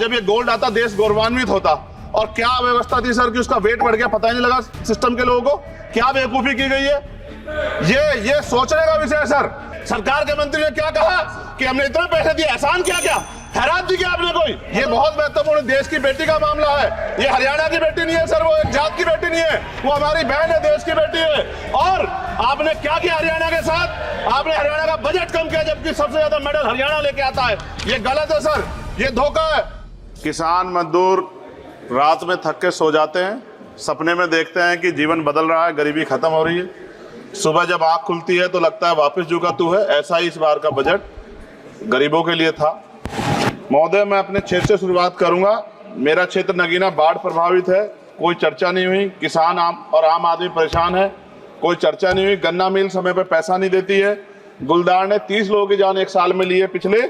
जब ये गोल्ड आता देश गौरवान्वित होता। और क्या व्यवस्था थी सर कि उसका वेट बढ़ गया, पता ही नहीं लगा सिस्टम के लोगों को। क्या बेवकूफी की गई है, ये सोचने का विषय है सर। सरकार के मंत्री ने क्या कहा कि हमने इतने पैसे दिए, एहसान क्या क्या हैरान थी क्या आपने कोई? ये बहुत महत्वपूर्ण देश की बेटी का मामला है। ये हरियाणा की बेटी नहीं है सर, वो एक जात की बेटी नहीं है, वो हमारी बहन है, देश की बेटी है। और आपने क्या किया हरियाणा के साथ? आपने हरियाणा का बजट कम किया, जबकि सबसे ज्यादा मेडल हरियाणा लेके आता है। ये गलत है सर, ये धोखा है। किसान मजदूर रात में थक के सो जाते हैं, सपने में देखते हैं कि जीवन बदल रहा है, गरीबी खत्म हो रही है। सुबह जब आंख खुलती है तो लगता है वापस जो का तू है। ऐसा ही इस बार का बजट गरीबों के लिए था। महोदय, मैं अपने क्षेत्र से शुरुआत करूंगा। मेरा क्षेत्र नगीना बाढ़ प्रभावित है, कोई चर्चा नहीं हुई। किसान आम आदमी परेशान है, कोई चर्चा नहीं हुई। गन्ना मिल समय पर पैसा नहीं देती है। गुलदार ने 30 लोगों की जान एक साल में लिए पिछले,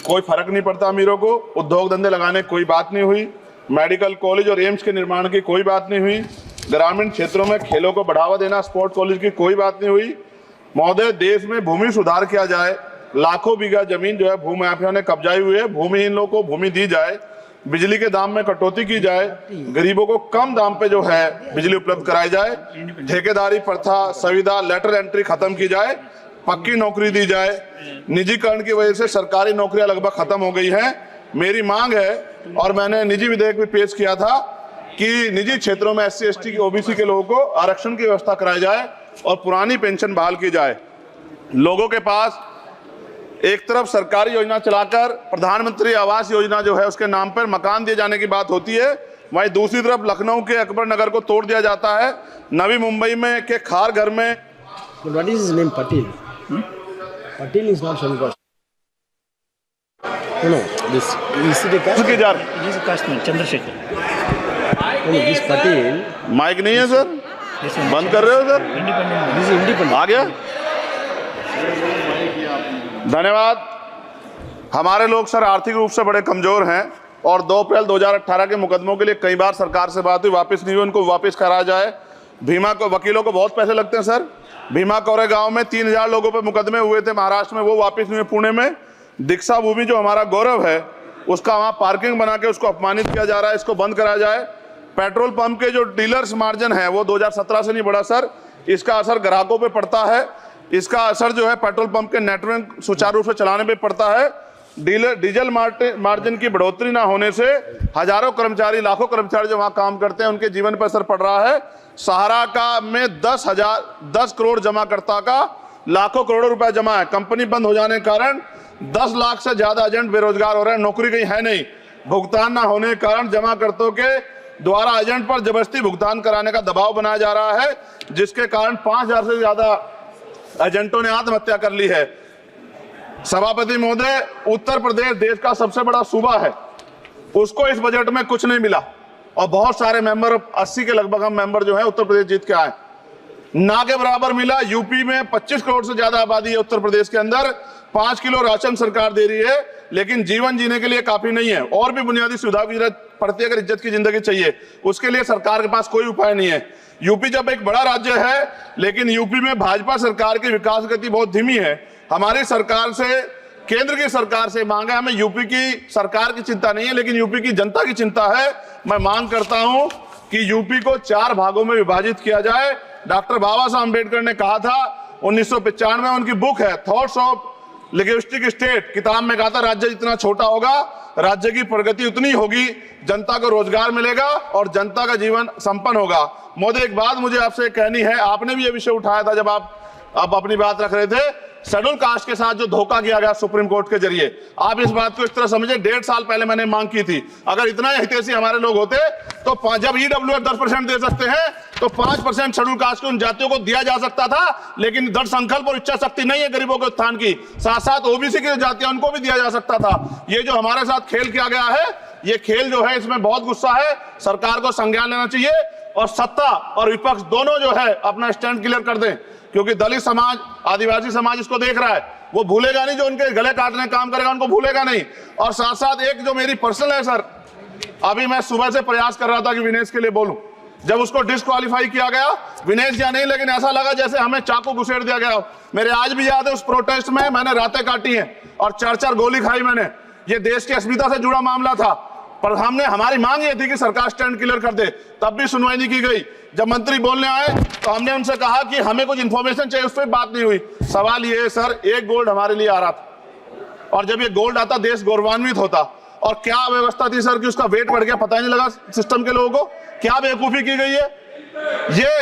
कोई फर्क नहीं पड़ता अमीरों को। उद्योग धंधे लगाने की कोई बात नहीं हुई। मेडिकल कॉलेज और एम्स के निर्माण की कोई बात नहीं हुई। ग्रामीण क्षेत्रों में खेलों को बढ़ावा देना, स्पोर्ट कॉलेज की कोई बात नहीं हुई। महोदय, देश में भूमि सुधार किया जाए, लाखों बीघा जमीन जो है भूमाफिया ने कब्जाई हुई है, भूमिहीन लोगों को भूमि दी जाए, बिजली के दाम में कटौती की जाए, गरीबों को कम दाम पे जो है बिजली उपलब्ध कराई जाए, ठेकेदारी प्रथा, संविदा, लेटर एंट्री खत्म की जाए, पक्की नौकरी दी जाए। निजीकरण की वजह से सरकारी नौकरियां लगभग खत्म हो गई हैं। मेरी मांग है, और मैंने निजी विधेयक भी पेश किया था, कि निजी क्षेत्रों में SC ST की OBC के लोगों को आरक्षण की व्यवस्था कराई जाए और पुरानी पेंशन बहाल की जाए। लोगों के पास एक तरफ सरकारी योजना चलाकर प्रधानमंत्री आवास योजना जो है उसके नाम पर मकान दिए जाने की बात होती है, वहीं दूसरी तरफ लखनऊ के अकबर नगर को तोड़ दिया जाता है। नवी मुंबई में के खार घर में What is his name? Patil. Patil is not Shanmuga. No, this is the caste. उसकी जार He's a casteman, Chandrasekhar. No, this Patil. Mic नहीं है सर, Yes, sir. बंद कर रहे हो sir? Independent. This is independent. आ गया, धन्यवाद। हमारे लोग सर आर्थिक रूप से बड़े कमजोर हैं और 2 अप्रैल 2018 के मुकदमों के लिए कई बार सरकार से बात हुई, वापस नहीं हुई। उनको वापस कराया जाए। भीमा को वकीलों को बहुत पैसे लगते हैं सर। भीमा कोरे गांव में 3000 लोगों पर मुकदमे हुए थे महाराष्ट्र में, वो वापस नहीं हुए। पुणे में दीक्षा भूमि जो हमारा गौरव है, उसका वहां पार्किंग बना के उसको अपमानित किया जा रहा है, इसको बंद कराया जाए। पेट्रोल पंप के जो डीलर्स मार्जिन है वो 2017 से नहीं बढ़ा सर, इसका असर ग्राहकों पे पड़ता है। इसका असर जो है पेट्रोल पंप के नेटवर्क सुचारू रूप से चलाने पे पड़ता है। डीजल मार्जिन की बढ़ोतरी ना होने से हजारों कर्मचारी, लाखों कर्मचारी जो वहां काम करते हैं, उनके जीवन पर असर पड़ रहा है। सहारा का में 10 करोड़ जमाकर्ता का लाखों करोड़ों रुपए जमा है। कंपनी बंद हो जाने के कारण 10 लाख से ज्यादा एजेंट बेरोजगार हो रहे हैं, नौकरी कहीं है नहीं। भुगतान ना होने के कारण जमाकर्ताओं के द्वारा एजेंट पर जबरदस्ती भुगतान कराने का दबाव बनाया जा रहा है, जिसके कारण 5000 से ज्यादा एजेंटों ने आत्महत्या कर ली है। सभापति महोदय, उत्तर प्रदेश देश का सबसे बड़ा सूबा है, उसको इस बजट में कुछ नहीं मिला और बहुत सारे मेंबर, 80 के लगभग हम मेंबर जो है उत्तर प्रदेश जीत के आए, ना के बराबर मिला। यूपी में 25 करोड़ से ज्यादा आबादी है, उत्तर प्रदेश के अंदर 5 किलो राशन सरकार दे रही है, लेकिन जीवन जीने के लिए काफी नहीं है। और भी बुनियादी सुविधाओं की जरूरत पड़ती है। अगर इज्जत की जिंदगी चाहिए, उसके लिए सरकार के पास कोई उपाय नहीं है। यूपी जब एक बड़ा राज्य है, लेकिन यूपी में भाजपा सरकार की विकास गति बहुत धीमी है। हमारी सरकार से, केंद्र की सरकार से मांग है, हमें यूपी की सरकार की चिंता नहीं है, लेकिन यूपी की जनता की चिंता है। मैं मांग करता हूं कि यूपी को 4 भागों में विभाजित किया जाए। डॉक्टर बाबा साहब अम्बेडकर ने कहा था 1995 में, उनकी बुक है थॉट्स ऑफ लिंग्विस्टिक स्टेट, किताब में कहा था राज्य जितना छोटा होगा, राज्य की प्रगति उतनी होगी, जनता को रोजगार मिलेगा और जनता का जीवन संपन्न होगा। मोदी, एक बात मुझे आपसे कहनी है, आपने भी ये विषय उठाया था जब आप अपनी बात रख रहे थे, शेड्यूल कास्ट के साथ जो धोखा किया गया सुप्रीम कोर्ट के जरिए, आप इस बात को इस तरह समझे, 1.5 साल पहले मैंने मांग की थी, अगर इतना हितैषी हमारे लोग होते तो जब EWS 10% दे सकते हैं तो 5% शेड्यूल कास्ट की उन जातियों को दिया जा सकता था, लेकिन दृढ़ संकल्प और इच्छा शक्ति नहीं है गरीबों के उत्थान की। साथ साथ OBC की जातियां, उनको भी दिया जा सकता था। ये जो हमारे साथ खेल किया गया है, ये खेल जो है, इसमें बहुत गुस्सा है, सरकार को संज्ञान लेना चाहिए और सत्ता और विपक्ष दोनों जो है अपना स्टैंड क्लियर कर दें, क्योंकि दलित समाज, आदिवासी समाज इसको देख रहा है, वो भूलेगा नहीं। जो उनके गले काटने काम करेगा उनको भूलेगा नहीं। और साथ साथ एक जो मेरी पर्सनल है सर, अभी मैं सुबह से प्रयास कर रहा था कि विनेश के लिए बोलूं, जब उसको डिस्क्वालीफाई किया गया, विनेश या नहीं, लेकिन ऐसा लगा जैसे हमें चाकू घुसेड़ दिया गया। मेरे आज भी याद है, उस प्रोटेस्ट में मैंने रातें काटी हैं और 4-4 गोली खाई मैंने। ये देश की अस्मिता से जुड़ा मामला था। पर हमने हमारी मांग ये थी कि सरकार स्टैंड क्लियर कर दे, तब भी सुनवाई नहीं की गई। जब मंत्री बोलने आए तो हमने उनसे कहा कि हमें कुछ इंफॉर्मेशन चाहिए, उस पर बात नहीं हुई। सवाल ये है सर, एक गोल्ड हमारे लिए आ रहा था और जब ये गोल्ड आता देश गौरवान्वित होता, और क्या व्यवस्था थी सर कि उसका वेट बढ़ गया, पता ही नहीं लगा सिस्टम के लोगों को। क्या बेवकूफी की गई है,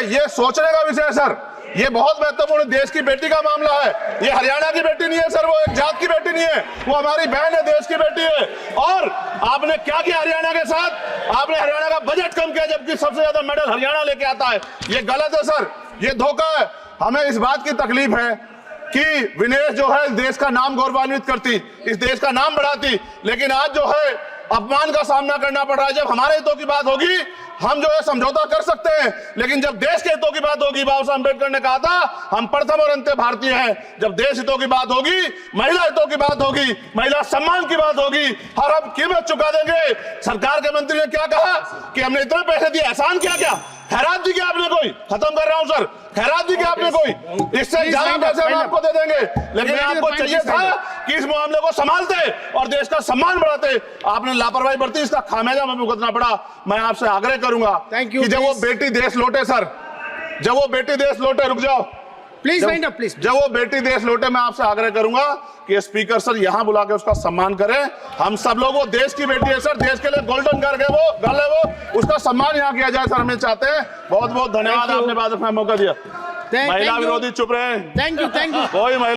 ये सोचने का विषय है सर। ये बहुत महत्वपूर्ण देश की बेटी का मामला है। ये हरियाणा की बेटी नहीं है सर, वो एक जात की बेटी नहीं है, वो हमारी बहन है, देश की बेटी है। और आपने क्या किया हरियाणा के साथ? आपने हरियाणा का बजट कम किया, जबकि सबसे ज्यादा मेडल हरियाणा लेके आता है। ये गलत है सर, ये धोखा है। हमें इस बात की तकलीफ है कि विनेश जो है देश का नाम गौरवान्वित करती, इस देश का नाम बढ़ाती, लेकिन आज जो है अपमान का सामना करना पड़ रहा है। जब हमारे हितों की बात होगी हम जो है समझौता कर सकते हैं, लेकिन जब देश के हितों की बात होगी, बाबा साहब अम्बेडकर ने कहा था हम प्रथम और अंत्य भारतीय हैं। जब देश हितों की बात होगी, महिला हितों की बात होगी, महिला सम्मान की बात होगी, और हम कीमत चुका देंगे। सरकार के मंत्री ने क्या कहा कि हमने इतने पैसे दिए, एहसान किया क्या? खैरात दी क्या आपने कोई? खत्म कर रहा हूं सर, खैरात दी क्या आपने कोई? इससे ज्यादा पैसे हम आपको दे देंगे, लेकिन आपको चाहिए था कि इस मामले को संभालते और देश का सम्मान बढ़ाते। आपने लापरवाही बरती, इसका खामियाजा हमें भुगतना पड़ा। मैं आपसे आग्रह करूंगा कि जब वो बेटी देश लौटे सर, जब वो बेटी देश लौटे, रुक जाओ प्लीज वाइंड अप प्लीज। जब वो बेटी देश लौटे, मैं आपसे आग्रह करूंगा कि स्पीकर सर यहां बुला के उसका सम्मान करें। हम सब लोग, वो देश की बेटी है सर, देश के लिए गोल्डन गर्ल है वो, उसका सम्मान यहां किया जाए सर, हमें चाहते हैं। बहुत बहुत धन्यवाद, आपने बात रखने का मौका दिया। महिला विरोधी चुप रहे। थैंक यू कोई महिला